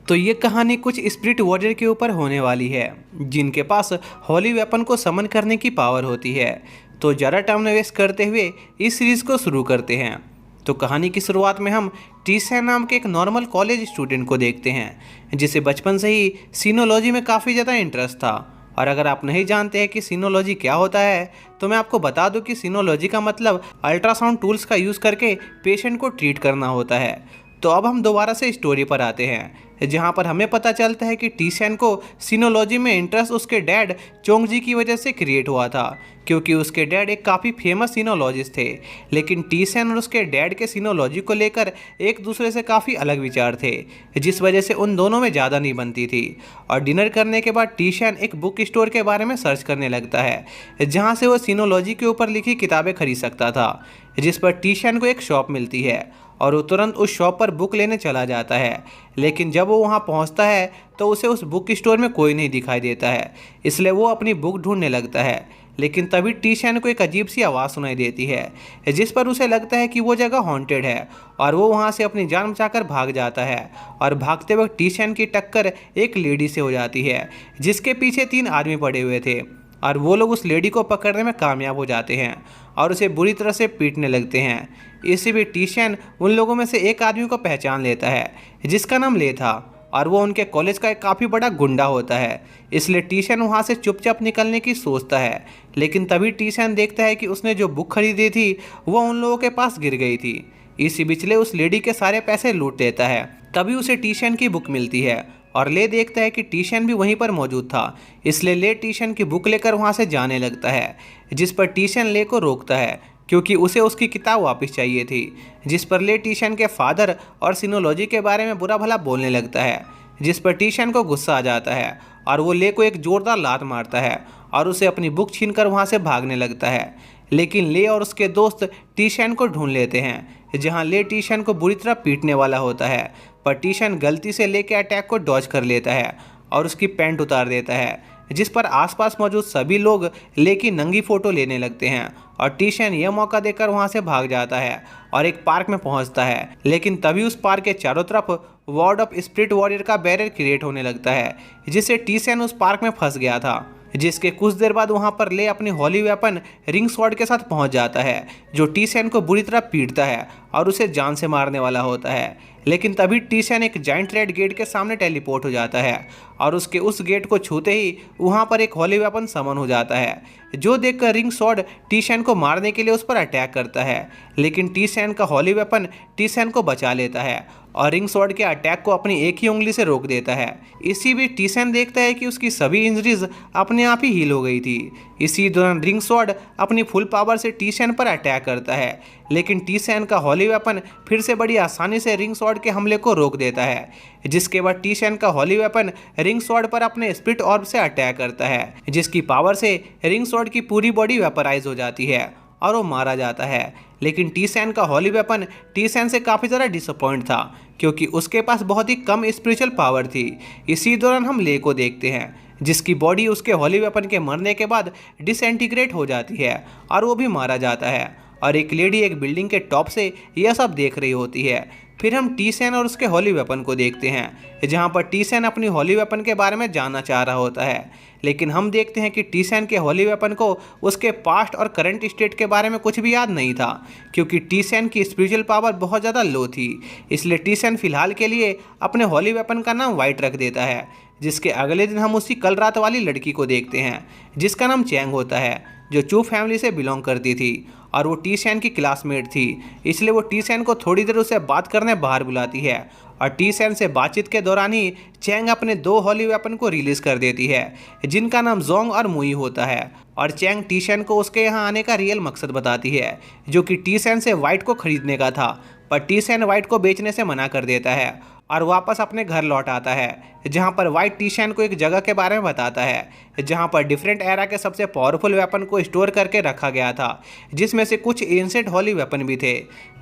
तो ये कहानी कुछ स्पिरिट वॉरियर के ऊपर होने वाली है जिनके पास होली वेपन को समन करने की पावर होती है। तो ज़्यादा टाइम न वेस्ट करते हुए इस सीरीज़ को शुरू करते हैं। तो कहानी की शुरुआत में हम टीसैन नाम के एक नॉर्मल कॉलेज स्टूडेंट को देखते हैं जिसे बचपन से ही सीनोलॉजी में काफ़ी ज़्यादा इंटरेस्ट था। और अगर आप नहीं जानते हैं कि सीनोलॉजी क्या होता है तो मैं आपको बता दूं कि सीनोलॉजी का मतलब अल्ट्रासाउंड टूल्स का यूज़ करके पेशेंट को ट्रीट करना होता है। तो अब हम दोबारा से स्टोरी पर आते हैं जहां पर हमें पता चलता है कि टीसैन को सीनोलॉजी में इंटरेस्ट उसके डैड चोंगजी की वजह से क्रिएट हुआ था, क्योंकि उसके डैड एक काफ़ी फेमस सीनोलॉजिस्ट थे। लेकिन टीसैन और उसके डैड के सीनोलॉजी को लेकर एक दूसरे से काफ़ी अलग विचार थे, जिस वजह से उन दोनों में ज़्यादा नहीं बनती थी। और डिनर करने के बाद टीसैन एक बुक स्टोर के बारे में सर्च करने लगता है जहाँ से वो सीनोलॉजी के ऊपर लिखी किताबें खरीद सकता था, जिस पर टीसैन को एक शॉप मिलती है और वो तुरंत उस शॉप पर बुक लेने चला जाता है। लेकिन जब वो वहाँ पहुँचता है तो उसे उस बुक स्टोर में कोई नहीं दिखाई देता है, इसलिए वो अपनी बुक ढूंढने लगता है। लेकिन तभी टीसैन को एक अजीब सी आवाज़ सुनाई देती है जिस पर उसे लगता है कि वो जगह हॉन्टेड है और वो वहाँ से अपनी जान बचाकर भाग जाता है। और भागते वक्त टीसैन की टक्कर एक लेडी से हो जाती है जिसके पीछे 3 आदमी पड़े हुए थे और वो लोग उस लेडी को पकड़ने में कामयाब हो जाते हैं और उसे बुरी तरह से पीटने लगते हैं। इसी बीच टीसैन उन लोगों में से एक आदमी को पहचान लेता है जिसका नाम ले था और वो उनके कॉलेज का एक काफ़ी बड़ा गुंडा होता है। इसलिए टीसैन वहाँ से चुपचाप निकलने की सोचता है। लेकिन तभी टीसैन देखता है कि उसने जो बुक खरीदी थी वो उन लोगों के पास गिर गई थी। इसी बिचले उस लेडी के सारे पैसे लूट लेता है। तभी उसे टीसैन की बुक मिलती है और ले देखता है कि टीसैन भी वहीं पर मौजूद था, इसलिए ले टीसैन की बुक लेकर वहाँ से जाने लगता है, जिस पर टीसैन ले को रोकता है क्योंकि उसे उसकी किताब वापस चाहिए थी। जिस पर ले टीसैन के फादर और सीनोलॉजी के बारे में बुरा भला बोलने लगता है, जिस पर टीसैन को गुस्सा आ जाता है और वो ले को एक जोरदार लात मारता है और उसे अपनी बुक छीनकर वहाँ से भागने लगता है। लेकिन ले और उसके दोस्त टीसैन को ढूंढ लेते हैं जहाँ ले टीसैन को बुरी तरह पीटने वाला होता है, पर टीसैन गलती से ले के अटैक को डॉज कर लेता है और उसकी पैंट उतार देता है, जिस पर आसपास मौजूद सभी लोग ले की नंगी फोटो लेने लगते हैं। और टीसैन यह मौका देकर वहां से भाग जाता है और एक पार्क में पहुंचता है। लेकिन तभी उस पार्क के चारों तरफ वार्ड ऑफ स्पिरिट वॉरियर का बैरियर क्रिएट होने लगता है, जिससे टीसैन उस पार्क में फंस गया था। जिसके कुछ देर बाद वहां पर ले अपनी होली वेपन रिंग स्वॉर्ड के साथ पहुंच जाता है, जो टीसैन को बुरी तरह पीटता है और उसे जान से मारने वाला होता है। लेकिन तभी टीसैन एक जाइंट रेड गेट के सामने टेलीपोर्ट हो जाता है और उसके उस गेट को छूते ही वहां पर एक होली वेपन समन हो जाता है, जो देखकर रिंग स्वॉर्ड टीसैन को मारने के लिए उस पर अटैक करता है। लेकिन टीसैन का होली वेपन टीसैन को बचा लेता है और रिंग स्वॉर्ड के अटैक को अपनी एक ही उंगली से रोक देता है। इसी बीच टीसैन देखता है कि उसकी सभी इंजरीज अपने आप ही हील हो गई थी। इसी दौरान रिंग स्वॉर्ड अपनी फुल पावर से टीसैन पर अटैक करता है, लेकिन टीसैन का होली वेपन फिर से बड़ी आसानी से रिंग स्वॉर्ड के हमले को रोक देता है। जिसके बाद टीसैन का होली वेपन रिंग स्वॉर्ड पर अपने स्पिरिट ऑर्ब से अटैक करता है, जिसकी पावर से रिंग स्वॉर्ड की पूरी बॉडी वेपराइज हो जाती है और वो मारा जाता है। लेकिन टीसैन का होली वेपन टीसैन से काफ़ी ज़्यादा डिसअपॉइंट था, क्योंकि उसके पास बहुत ही कम स्पिरिचुअल पावर थी। इसी दौरान हम ले को देखते हैं जिसकी बॉडी उसके होली वेपन के मरने के बाद डिसइंटीग्रेट हो जाती है और वो भी मारा जाता है। और एक लेडी एक बिल्डिंग के टॉप से यह सब देख रही होती है। फिर हम टीसैन और उसके होली वेपन को देखते हैं जहाँ पर टीसैन अपनी होली वेपन के बारे में जानना चाह रहा होता है। लेकिन हम देखते हैं कि टीसैन के होली वेपन को उसके पास्ट और करंट स्टेट के बारे में कुछ भी याद नहीं था, क्योंकि टीसैन की स्पिरिचुअल पावर बहुत ज़्यादा लो थी। इसलिए टीसैन फिलहाल के लिए अपने होली वेपन का नाम वाइट रख देता है। जिसके अगले दिन हम उसी कल रात वाली लड़की को देखते हैं जिसका नाम चैंग होता है, जो चू फैमिली से बिलोंग करती थी और वो टीसैन की क्लासमेट थी। इसलिए वो टीसैन को थोड़ी देर उससे बात करने बाहर बुलाती है और टीसैन से बातचीत के दौरान ही चैंग अपने 2 होली वेपन को रिलीज़ कर देती है, जिनका नाम जोंग और मुई होता है। और चैंग टीसैन को उसके यहाँ आने का रियल मकसद बताती है, जो कि टीसैन से वाइट को खरीदने का था, पर टीसैन वाइट को बेचने से मना कर देता है और वापस अपने घर लौट आता है, जहां पर वाइट टीसैन को एक जगह के बारे में बताता है जहां पर डिफरेंट एरा के सबसे पावरफुल वेपन को स्टोर करके रखा गया था, जिसमें से कुछ एंसेंट होली वेपन भी थे।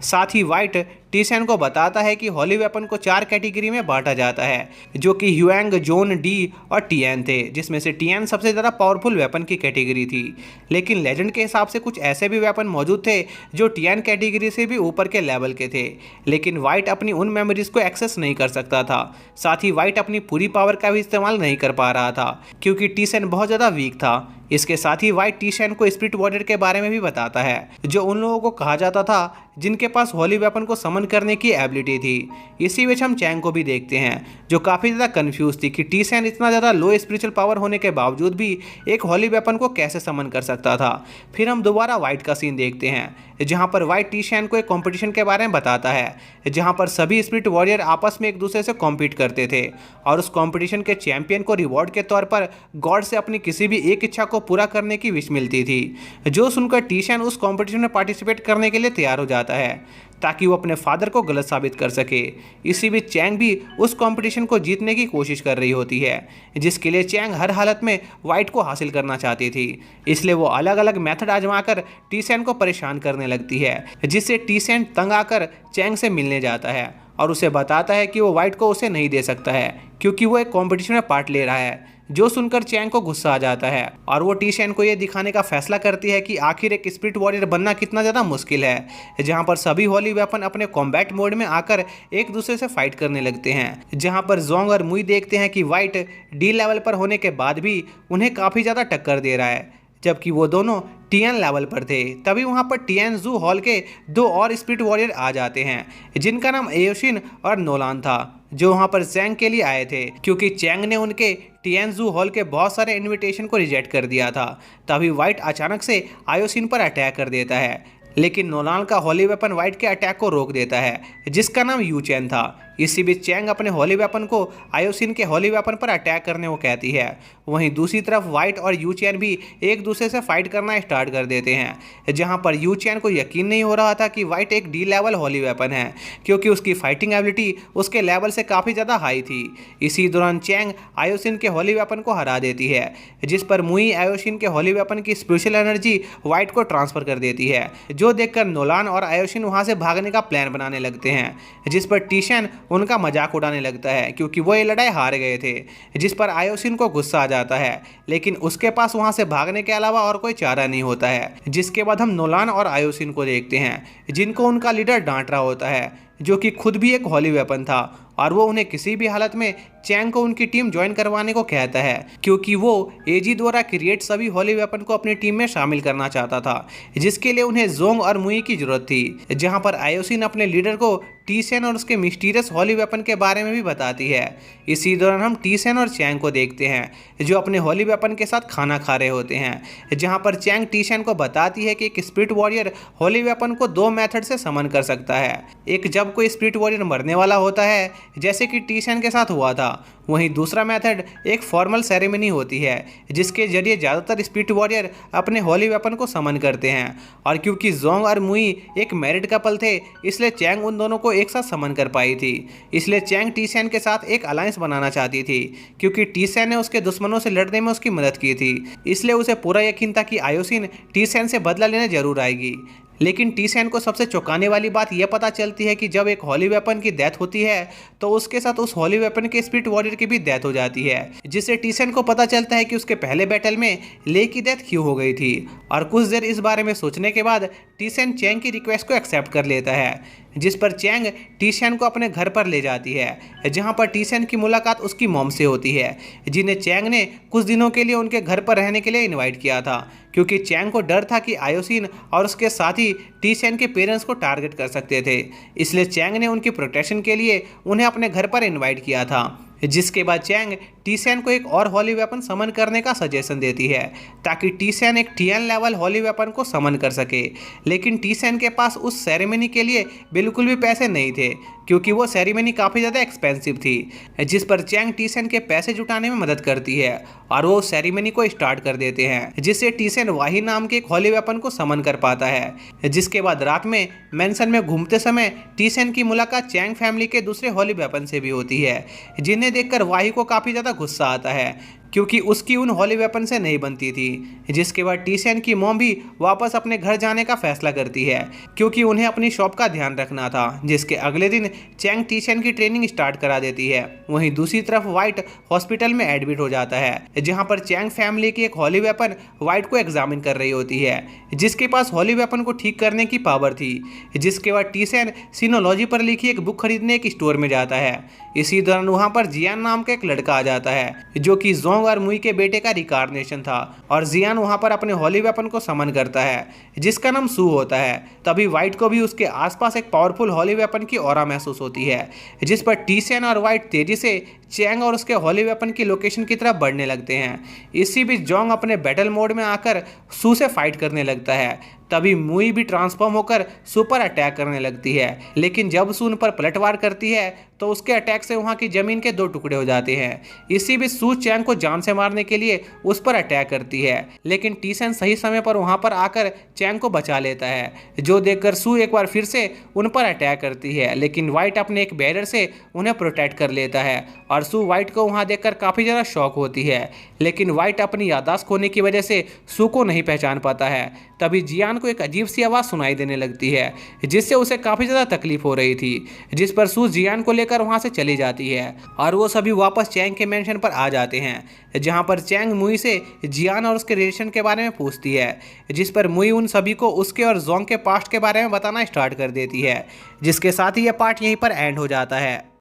साथ ही वाइट टीसेन को बताता है कि होली वेपन को 4 कैटेगरी में बांटा जाता है, जो कि ह्यूएंग, जोन, डी और टियान थे, जिसमें से टियान सबसे ज़्यादा पावरफुल वेपन की कैटेगरी थी। लेकिन लेजेंड के हिसाब से कुछ ऐसे भी वेपन मौजूद थे जो टियान कैटेगरी से भी ऊपर के लेवल के थे, लेकिन वाइट अपनी उन मेमोरीज को एक्सेस नहीं कर सकता था। साथ ही वाइट अपनी पूरी पावर का भी इस्तेमाल नहीं कर पा रहा था क्योंकि टीसेन बहुत ज़्यादा वीक था। इसके साथ ही वाइट टीसेन को स्पिरिट वॉरियर के बारे में भी बताता है, जो उन लोगों को कहा जाता था जिनके पास होली वेपन को समन करने की एबिलिटी थी। इसी बीच हम चैंग को भी देखते हैं, जो काफ़ी ज़्यादा कंफ्यूज थी कि टीसेन इतना ज़्यादा लो स्पिरिचुअल पावर होने के बावजूद भी एक होली वेपन को कैसे समन कर सकता था। फिर हम दोबारा वाइट का सीन देखते हैं, जहाँ पर वाइट टीसेन को एक कंपटीशन के बारे में बताता है, जहाँ पर सभी स्पिरिट वॉरियर आपस में एक दूसरे से कॉम्पीट करते थे और उस कॉम्पिटिशन के चैंपियन को रिवॉर्ड के तौर पर गॉड से अपनी किसी भी एक इच्छा को पूरा करने की विश मिलती थी। जो सुनकर टीसेन उस कॉम्पिटिशन में पार्टिसिपेट करने के लिए तैयार हो जाता है ताकि वो अपने फादर को गलत साबित कर सके। इसी बीच चैंग भी उस कंपटीशन को जीतने की कोशिश कर रही होती है, जिसके लिए चैंग हर हालत में वाइट को हासिल करना चाहती थी। इसलिए वो अलग अलग मेथड आजमाकर टीसेन को परेशान करने लगती है, जिससे टीसेन तंग आकर चैंग से मिलने जाता है और उसे बताता है कि वो वाइट को उसे नहीं दे सकता है क्योंकि वो एक कॉम्पिटिशन में पार्ट ले रहा है। जो सुनकर चैंग को गुस्सा आ जाता है और वो टीसेन को ये दिखाने का फैसला करती है कि आखिर एक स्पिरिट वॉरियर बनना कितना ज़्यादा मुश्किल है, जहां पर सभी होली वेपन अपने कॉम्बैट मोड में आकर एक दूसरे से फाइट करने लगते हैं। जहां पर जोंग और मुई देखते हैं कि वाइट डी लेवल पर होने के बाद भी उन्हें काफ़ी ज़्यादा टक्कर दे रहा है, जबकि वो दोनों टीएन लेवल पर थे। तभी वहाँ पर टियान जू हॉल के 2 और स्पिरिट वॉरियर आ जाते हैं, जिनका नाम एयोशिन और नोलान था, जो वहाँ पर चैंग के लिए आए थे क्योंकि चैंग ने उनके टियान जू हॉल के बहुत सारे इनविटेशन को रिजेक्ट कर दिया था। तभी वाइट अचानक से आयोसिन पर अटैक कर देता है, लेकिन नोलान का होली वेपन वाइट के अटैक को रोक देता है, जिसका नाम यूचैन था। इसी बीच चैंग अपने होली वेपन को आयोसिन के होली वेपन पर अटैक करने को कहती है। वहीं दूसरी तरफ वाइट और यूचैन भी एक दूसरे से फाइट करना स्टार्ट कर देते हैं, जहां पर यूचैन को यकीन नहीं हो रहा था कि वाइट एक डी लेवल होली वेपन है, क्योंकि उसकी फाइटिंग एबिलिटी उसके लेवल से काफ़ी ज़्यादा हाई थी। इसी दौरान चैंग आयोसिन के होली वेपन को हरा देती है, जिस पर मुई आयोसिन के होली वेपन की स्पेशल एनर्जी वाइट को ट्रांसफर कर देती है, जो देखकर नोलान और आयोसिन वहां से भागने का प्लान बनाने लगते हैं, जिस पर टीसेन उनका मजाक उड़ाने लगता है क्योंकि वो ये लड़ाई हार गए थे, जिस पर आयोसिन को गुस्सा आ जाता है, लेकिन उसके पास वहां से भागने के अलावा और कोई चारा नहीं होता है। जिसके बाद हम नोलान और आयोसिन को देखते हैं, जिनको उनका लीडर डांट रहा होता है, जो कि खुद भी एक होली वेपन था, और वो उन्हें किसी भी हालत में चैंग को उनकी टीम ज्वाइन करवाने को कहता है, क्योंकि वो एजी द्वारा क्रिएट सभी होली वेपन को अपनी टीम में शामिल करना चाहता था, जिसके लिए उन्हें जोंग और मुई की जरूरत थी। जहां पर आयोसिन अपने लीडर को टीसेन और उसके मिस्टीरियस होली वेपन के बारे में भी बताती है। इसी दौरान हम टीसेन और चैंग को देखते हैं, जो अपने होली वेपन के साथ खाना खा रहे होते हैं, जहां पर चैंग टीसेन को बताती है कि एक स्पिरिट वॉरियर होली वेपन को 2 मेथड से समन कर सकता है। एक जब कोई स्पिरिट वॉरियर मरने वाला होता है, जैसे कि टीसेन के साथ हुआ था, वहीं दूसरा मेथड एक फॉर्मल सेरेमनी होती है, जिसके जरिए ज़्यादातर स्पिरिट वॉरियर अपने होली वेपन को समन करते हैं। और क्योंकि जोंग और मुई एक मैरिड कपल थे, इसलिए चैंग उन दोनों को एक साथ समन कर पाई थी। इसलिए चैंग टीसेन के साथ एक अलायंस बनाना चाहती थी, क्योंकि टीसेन ने उसके दुश्मनों से लड़ने में उसकी मदद की थी। इसलिए उसे पूरा यकीन था कि आयोसिन टीसेन से बदला लेने जरूर आएगी। लेकिन टीसेन को सबसे चौंकाने वाली बात यह पता चलती है कि जब एक होली वेपन की डेथ होती है, तो उसके साथ उस होली वेपन के स्पिरिट वॉरियर की भी डेथ हो जाती है, जिससे टीसेन को पता चलता है कि उसके पहले बैटल में ले की डेथ क्यों हो गई थी। और कुछ देर इस बारे में सोचने के बाद टीसेन चैंग की रिक्वेस्ट को एक्सेप्ट कर लेता है, जिस पर चैंग टीसेन को अपने घर पर ले जाती है, जहां पर टीसेन की मुलाकात उसकी मॉम से होती है, जिन्हें चैंग ने कुछ दिनों के लिए उनके घर पर रहने के लिए इनवाइट किया था, क्योंकि चैंग को डर था कि आयोसिन और उसके साथी टीसेन के पेरेंट्स को टारगेट कर सकते थे। इसलिए चैंग ने उनकी प्रोटेक्शन के लिए उन्हें अपने घर पर इनवाइट किया था। जिसके बाद चैंग टीसेन को एक और होली वेपन समन करने का सजेशन देती है, ताकि टीसेन एक टीएन लेवल होली वेपन को समन कर सके। लेकिन टीसेन के पास उस सेरेमनी के लिए बिल्कुल भी पैसे नहीं थे, क्योंकि वो सेरेमनी काफ़ी ज़्यादा एक्सपेंसिव थी, जिस पर चैंग टीसेन के पैसे जुटाने में मदद करती है और वो सेरेमनी को स्टार्ट कर देते हैं, जिससे टीसेन वाही नाम के एक होली वेपन को समन कर पाता है। जिसके बाद रात में मैंसन में घूमते समय टीसेन की मुलाकात चैंग फैमिली के दूसरे होली वेपन से भी होती है, जिन्हें देखकर वाही को काफ़ी ज़्यादा गुस्सा आता है, क्योंकि उसकी उन हॉली वेपन से नहीं बनती थी। जिसके बाद टीशन की मॉम भी वापस अपने घर जाने का फैसला करती है क्योंकि उन्हें अपनी शॉप का ध्यान रखना था। जिसके अगले दिन चैंग टीशन की ट्रेनिंग स्टार्ट करा देती है। वहीं दूसरी तरफ वाइट हॉस्पिटल में एडमिट हो जाता है जहां पर चैंग फैमिली की एक हॉली वेपन वाइट को एग्जामिन कर रही होती है जिसके पास हॉली वेपन को ठीक करने की पावर थी। जिसके बाद टीशन सिनोलॉजी पर लिखी एक बुक खरीदने एक स्टोर में जाता है। इसी दौरान वहां पर जियान नाम का एक लड़का आ जाता है जो कि जोंग और मुई के बेटे का रिकार्नेशन था और जियान वहां पर अपने हॉली वेपन को समन करता है जिसका नाम सू होता है। तभी वाइट को भी उसके आसपास एक पावरफुल हॉली वेपन की ऑरा महसूस होती है जिस पर टीशन और वाइट तेजी से चैंग और उसके हॉली वेपन की लोकेशन की तरफ बढ़ने लगते हैं। इसी बीच जोंग अपने बैटल मोड में आकर सू से फाइट करने लगता है। तभी मुई भी ट्रांसफॉर्म होकर सू पर अटैक करने लगती है, लेकिन जब सू उन पर पलटवार करती है तो उसके अटैक से वहां की जमीन के 2 टुकड़े हो जाते हैं। इसी बीच सू चैंग को जान से मारने के लिए उस पर अटैक करती है, लेकिन टीसन सही समय पर वहां पर आकर चैंग को बचा लेता है। जो देखकर सू एक बार फिर से उन पर अटैक करती है, लेकिन वाइट अपने एक बैरियर से उन्हें प्रोटेक्ट कर लेता है और सू वाइट को वहां देखकर काफी ज्यादा शॉक होती है। लेकिन वाइट अपनी याददाश्त खोने की वजह से सू को नहीं पहचान पाता है। तभी जियान को एक अजीब सी आवाज़ सुनाई देने लगती है जिससे उसे काफ़ी ज़्यादा तकलीफ हो रही थी। जिस पर सू जियान को लेकर वहां से चली जाती है और वो सभी वापस चैंग के मेंशन पर आ जाते हैं जहां पर चैंग मुई से जियान और उसके रिलेशन के बारे में पूछती है। जिस पर मुई उन सभी को उसके और जोंग के पास्ट के बारे में बताना स्टार्ट कर देती है। जिसके साथ ही यह पार्ट यहीं पर एंड हो जाता है।